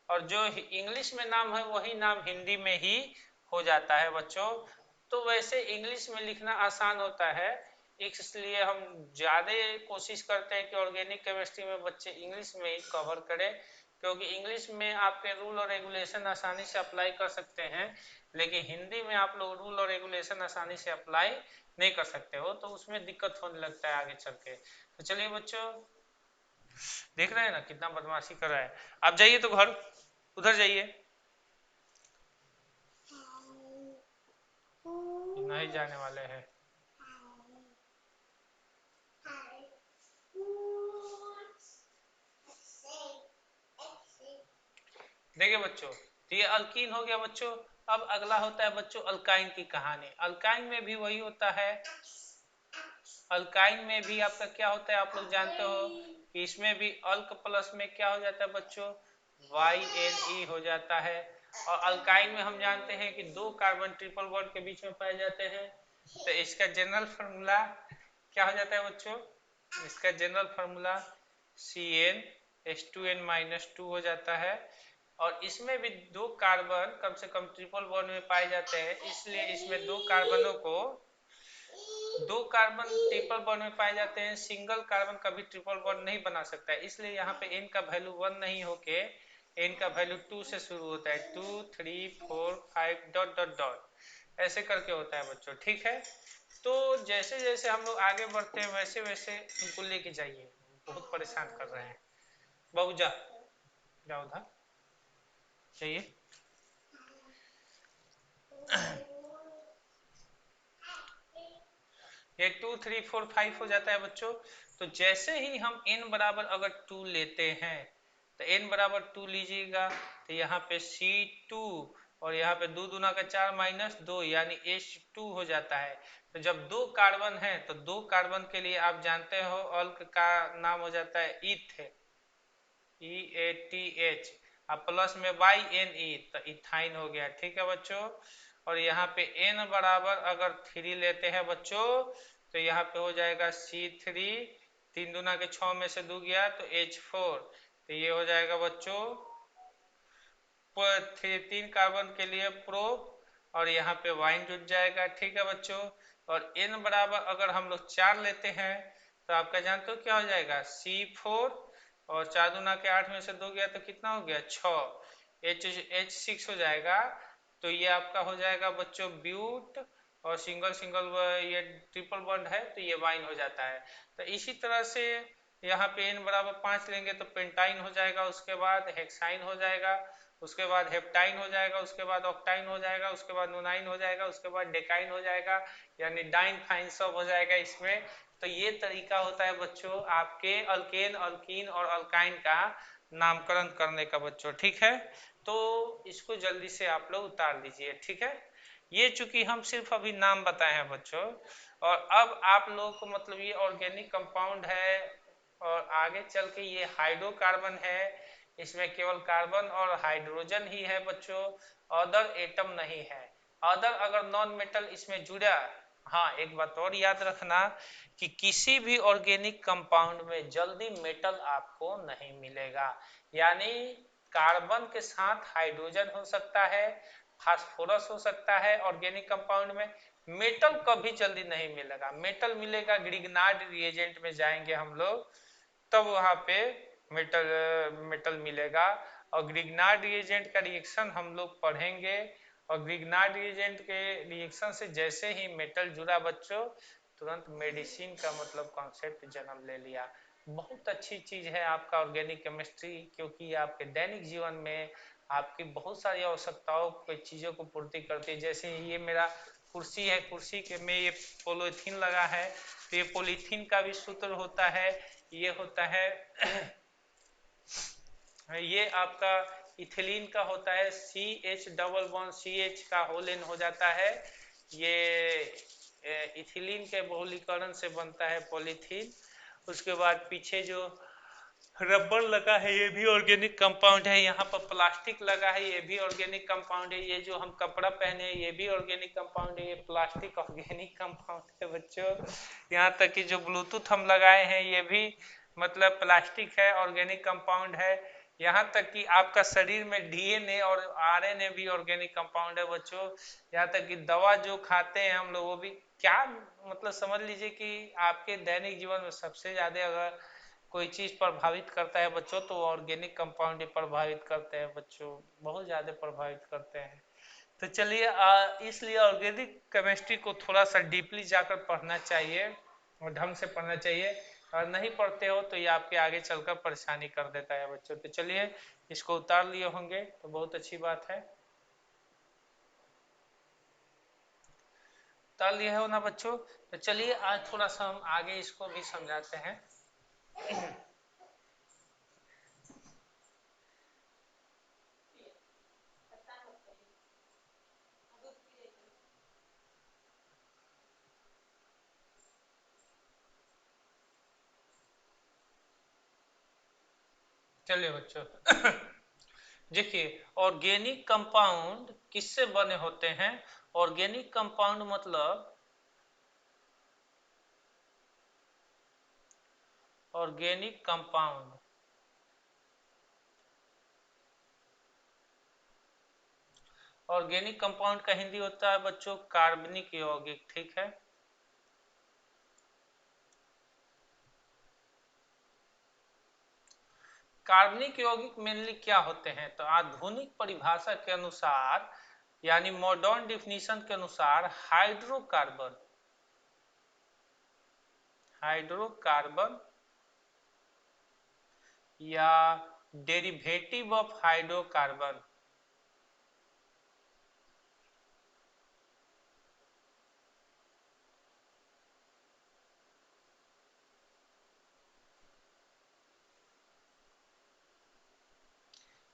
और जो इंग्लिश में नाम है वही नाम हिंदी में ही हो जाता है बच्चों। तो वैसे इंग्लिश में लिखना आसान होता है, इसलिए हम ज़्यादा कोशिश करते हैं कि ऑर्गेनिक केमिस्ट्री में बच्चे इंग्लिश में ही कवर करें, क्योंकि इंग्लिश में आपके रूल और रेगुलेशन आसानी से अप्लाई कर सकते हैं, लेकिन हिंदी में आप लोग रूल और रेगुलेशन आसानी से अप्लाई नहीं कर सकते हो, तो उसमें दिक्कत होने लगता है आगे चल के। तो चलिए बच्चों, देख रहे हैं ना कितना बदमाशी कर रहा है। आप जाइए तो घर, उधर जाइए, नहीं जाने वाले हैं। देखिए बच्चों, तो ये अल्कीन हो गया बच्चों। अब अगला होता है बच्चों अल्काइन की कहानी। अल्काइन में भी वही होता है। अल्काइन में भी आपका क्या होता है, आप लोग जानते हो कि इसमें भी अल्क प्लस में क्या हो जाता है बच्चों, YNE हो जाता है। और अल्काइन में हम जानते हैं कि 2 कार्बन ट्रिपल बॉन्ड के बीच में पाए जाते हैं। तो इसका जनरल फार्मूला क्या हो जाता है बच्चों, इसका जनरल फार्मूला CnH2n-2 हो जाता है। और इसमें भी 2 कार्बन कम से कम ट्रिपल बॉन्ड में पाए जाते हैं, इसलिए इसमें 2 कार्बनों को 2 कार्बन ट्रिपल बॉन्ड में पाए जाते हैं। सिंगल कार्बन कभी ट्रिपल बॉन्ड नहीं बना सकता है, इसलिए यहाँ पे n का वैल्यू 1 नहीं होके n का वैल्यू 2 से शुरू होता है। 2 3 4 5 डॉट डॉट डॉट ऐसे करके होता है बच्चों। ठीक है। तो जैसे जैसे हम लोग आगे बढ़ते हैं वैसे वैसे इनको लेके जाइए, बहुत परेशान कर रहे हैं। बाबू जा, जाओ उधर जाइए। ये 2 3 4 5 हो जाता है बच्चों। तो जैसे ही हम n बराबर अगर 2 लेते हैं तो n बराबर 2 लीजिएगा तो यहाँ पे C2 और यहाँ पे 2 दूना का 4 माइनस 2 यानी H2 हो जाता है। तो जब 2 कार्बन है तो 2 कार्बन के लिए आप जानते हो अल्क का नाम हो जाता है इथ, EATH। अब प्लस में YNE तो इथाइन हो गया। ठीक है बच्चों। और यहाँ पे n बराबर अगर 3 लेते हैं बच्चों तो यहाँ पे हो जाएगा C3, 3 दूना के 6 में से 2 गया तो H4, तो ये हो जाएगा बच्चों 3 कार्बन के लिए प्रो, और यहाँ पे वाइन जुट जाएगा। ठीक है बच्चों, और n बराबर अगर हम लोग 4 लेते हैं तो आपका जानते हो क्या हो जाएगा C4, और 4 दूना के 8 में से 2 गया तो कितना हो गया 6, H6 हो जाएगा। तो ये आपका हो जाएगा बच्चों ब्यूट, और सिंगल सिंगल ये ट्रिपल बॉन्ड है तो ये वाइन हो जाता है। तो इसी तरह से यहाँ पे n बराबर 5 लेंगे तो पेंटाइन हो जाएगा, उसके बाद हेक्साइन हो जाएगा, उसके बाद हेप्टाइन हो जाएगा, उसके बाद ऑक्टाइन हो जाएगा, उसके बाद नोनाइन हो जाएगा, उसके बाद डेकाइन हो जाएगा, यानी डाइन फाइन सब हो जाएगा इसमें। तो ये तरीका होता है बच्चों आपके अल्केन, अल्कीन और अल्काइन का नामकरण करने का बच्चों। ठीक है, तो इसको जल्दी से आप लोग उतार लीजिए। ठीक है, ये चूंकि हम सिर्फ अभी नाम बताए हैं बच्चों, और अब आप लोग को मतलब ये ऑर्गेनिक कंपाउंड है, और आगे चल के ये हाइड्रोकार्बन है, इसमें केवल कार्बन और हाइड्रोजन ही है बच्चों, अदर एटम नहीं है। अदर अगर नॉन मेटल इसमें जुड़ा, हाँ एक बात और याद रखना कि किसी भी ऑर्गेनिक कंपाउंड में जल्दी मेटल आपको नहीं मिलेगा, यानी कार्बन के साथ हाइड्रोजन हो सकता है, फास्फोरस हो सकता है ऑर्गेनिक कंपाउंड में, मेटल कभी जल्दी नहीं मिलेगा। मेटल मिलेगा ग्रिग्नार्ड रिएजेंट में जाएंगे हम लोग, तब वहां पे मेटल मिलेगा। और ग्रिग्नार्ड रिएजेंट का रिएक्शन हम लोग पढ़ेंगे, और ग्रिग्नार्ड रिएजेंट के रिएक्शन से जैसे ही मेटल जुड़ा बच्चों, तुरंत मेडिसिन का मतलब कॉन्सेप्ट जन्म ले लिया। बहुत अच्छी चीज है आपका ऑर्गेनिक केमिस्ट्री, क्योंकि आपके दैनिक जीवन में आपकी बहुत सारी आवश्यकताओं की चीजों को पूर्ति करती है। जैसे ये मेरा कुर्सी है, कुर्सी के में ये पॉलीथीन लगा है, तो ये पॉलीथीन का भी सूत्र होता है, ये होता है ये आपका इथिलीन का होता है, CH डबल बॉन्ड CH का होल एन हो जाता है। ये इथिलीन के बहुलीकरण से बनता है पॉलीथीन। उसके बाद पीछे जो रबर लगा है ये भी ऑर्गेनिक कंपाउंड है, यहाँ पर प्लास्टिक लगा है ये भी ऑर्गेनिक कंपाउंड है, ये जो हम कपड़ा पहने हैं ये भी ऑर्गेनिक कंपाउंड है, ये प्लास्टिक ऑर्गेनिक कंपाउंड है बच्चों। यहाँ तक कि जो ब्लूटूथ हम लगाए हैं ये भी मतलब प्लास्टिक है, ऑर्गेनिक कंपाउंड है। यहाँ तक कि आपका शरीर में DNA और RNA भी ऑर्गेनिक कंपाउंड है बच्चों। यहाँ तक कि दवा जो खाते हैं हम लोग वो भी, क्या मतलब समझ लीजिए कि आपके दैनिक जीवन में सबसे ज्यादा अगर कोई चीज प्रभावित करता है बच्चों तो ऑर्गेनिक कंपाउंड प्रभावित करते हैं बच्चों, बहुत ज्यादा प्रभावित करते हैं। तो चलिए इसलिए ऑर्गेनिक केमिस्ट्री को थोड़ा सा डीपली जाकर पढ़ना चाहिए और ढंग से पढ़ना चाहिए, और नहीं पढ़ते हो तो ये आपके आगे चलकर परेशानी कर देता है बच्चों। तो चलिए इसको उतार लिए होंगे तो बहुत अच्छी बात है, उतार लिए हो ना बच्चों। तो चलिए आज थोड़ा सा हम आगे इसको भी समझाते हैं। चलिए बच्चों देखिए, ऑर्गेनिक कंपाउंड किससे बने होते हैं। ऑर्गेनिक कंपाउंड मतलब ऑर्गेनिक कंपाउंड, ऑर्गेनिक कंपाउंड का हिंदी होता है बच्चों कार्बनिक यौगिक। ठीक है, कार्बनिक यौगिक मेनली क्या होते हैं, तो आधुनिक परिभाषा के अनुसार यानी मॉडर्न डिफिनीशन के अनुसार हाइड्रोकार्बन, हाइड्रोकार्बन या डेरिवेटिव ऑफ हाइड्रोकार्बन,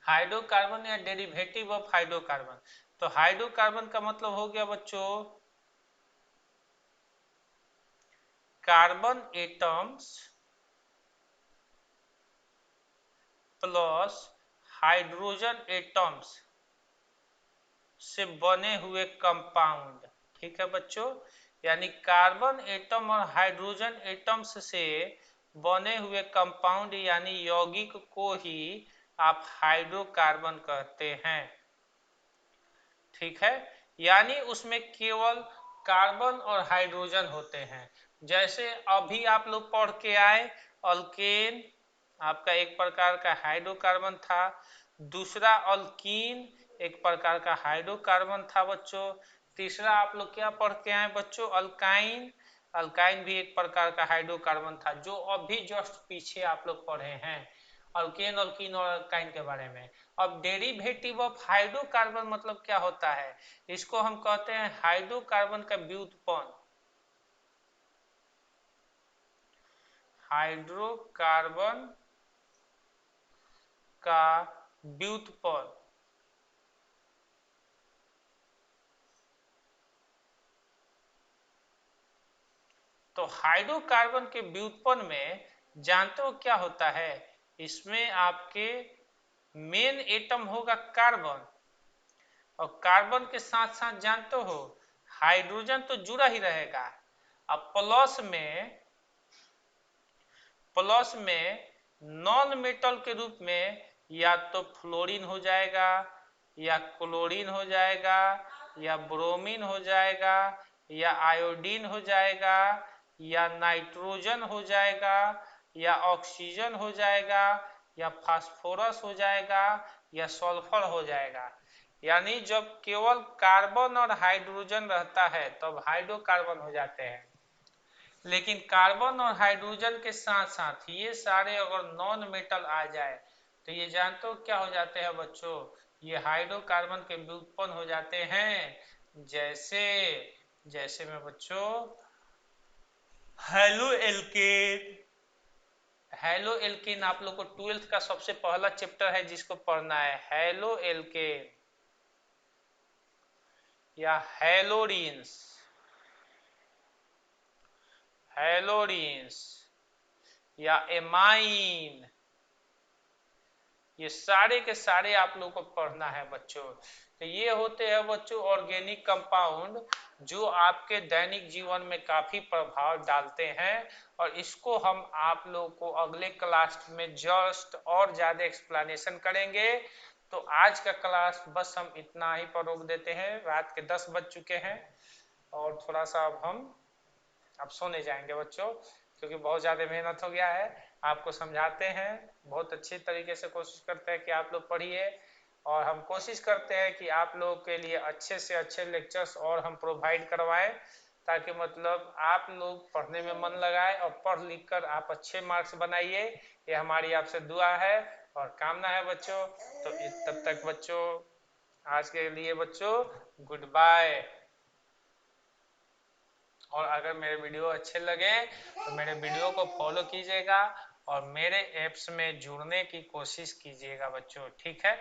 हाइड्रोकार्बन या डेरिवेटिव ऑफ हाइड्रोकार्बन। तो हाइड्रोकार्बन का मतलब हो गया बच्चों carbon atoms plus hydrogen atoms से बने हुए कंपाउंड। ठीक है बच्चों, यानी कार्बन एटम और हाइड्रोजन एटम्स से बने हुए कंपाउंड यानी यौगिक को ही आप हाइड्रोकार्बन कहते हैं। ठीक है, यानी उसमें केवल कार्बन और हाइड्रोजन होते हैं। जैसे अभी आप लोग पढ़ के आए, अल्केन आपका एक प्रकार का हाइड्रोकार्बन था, दूसरा अल्कीन एक प्रकार का हाइड्रोकार्बन था बच्चों, तीसरा आप लोग क्या पढ़ के आए बच्चों, अल्काइन, अल्काइन भी एक प्रकार का हाइड्रोकार्बन था, जो अभी जस्ट पीछे आप लोग पढ़े हैं अल्केन, अल्कीन और अल्काइन के बारे में। अब डेरिवेटिव ऑफ हाइड्रोकार्बन मतलब क्या होता है, इसको हम कहते हैं हाइड्रोकार्बन का व्युत्पन्न। हाइड्रोकार्बन का व्युत्पन्न। तो हाइड्रोकार्बन के व्युत्पन्न में जानते हो क्या होता है, इसमें आपके मेन एटम होगा कार्बन, और कार्बन के साथ साथ जानते हो हाइड्रोजन तो जुड़ा ही रहेगा। अब प्लस में नॉन मेटल के रूप में या तो फ्लोरीन हो जाएगा, या क्लोरीन हो जाएगा, या ब्रोमीन हो जाएगा, या आयोडीन हो जाएगा, या नाइट्रोजन हो जाएगा, या ऑक्सीजन हो जाएगा, या फास्फोरस हो जाएगा, या सल्फर हो जाएगा। यानी जब केवल कार्बन और हाइड्रोजन रहता है तब हाइड्रोकार्बन हो जाते हैं, लेकिन कार्बन और हाइड्रोजन के साथ साथ ये सारे अगर नॉन मेटल आ जाए तो ये जानते हो क्या हो जाते हैं बच्चों, ये हाइड्रोकार्बन के व्युत्पन्न हो जाते हैं। जैसे जैसे में बच्चों हेलो एल्केन, हेलो एल्केन आप लोग को 12th का सबसे पहला चैप्टर है जिसको पढ़ना है, हेलो एल्केन या हेलोरीन्स, हेलोरीन्स या एमाइन, ये सारे के सारे आप लोग को पढ़ना है बच्चों। तो ये होते हैं बच्चों ऑर्गेनिक कंपाउंड जो आपके दैनिक जीवन में काफी प्रभाव डालते हैं, और इसको हम आप लोग को अगले क्लास में जस्ट और ज्यादा एक्सप्लेनेशन करेंगे। तो आज का क्लास बस हम इतना ही पर रोक देते हैं, रात के 10 बज चुके हैं और थोड़ा सा अब सोने जाएंगे बच्चों, क्योंकि बहुत ज़्यादा मेहनत हो गया है। आपको समझाते हैं, बहुत अच्छी तरीके से कोशिश करते हैं कि आप लोग पढ़िए, और हम कोशिश करते हैं कि आप लोगों के लिए अच्छे से अच्छे लेक्चर्स और हम प्रोवाइड करवाएं, ताकि मतलब आप लोग पढ़ने में मन लगाए और पढ़ लिख कर आप अच्छे मार्क्स बनाइए। ये हमारी आपसे दुआ है और कामना है बच्चों। तो तब तक बच्चों, आज के लिए बच्चों गुड बाय। और अगर मेरे वीडियो अच्छे लगे तो मेरे वीडियो को फॉलो कीजिएगा और मेरे ऐप्स में जुड़ने की कोशिश कीजिएगा बच्चों, ठीक है।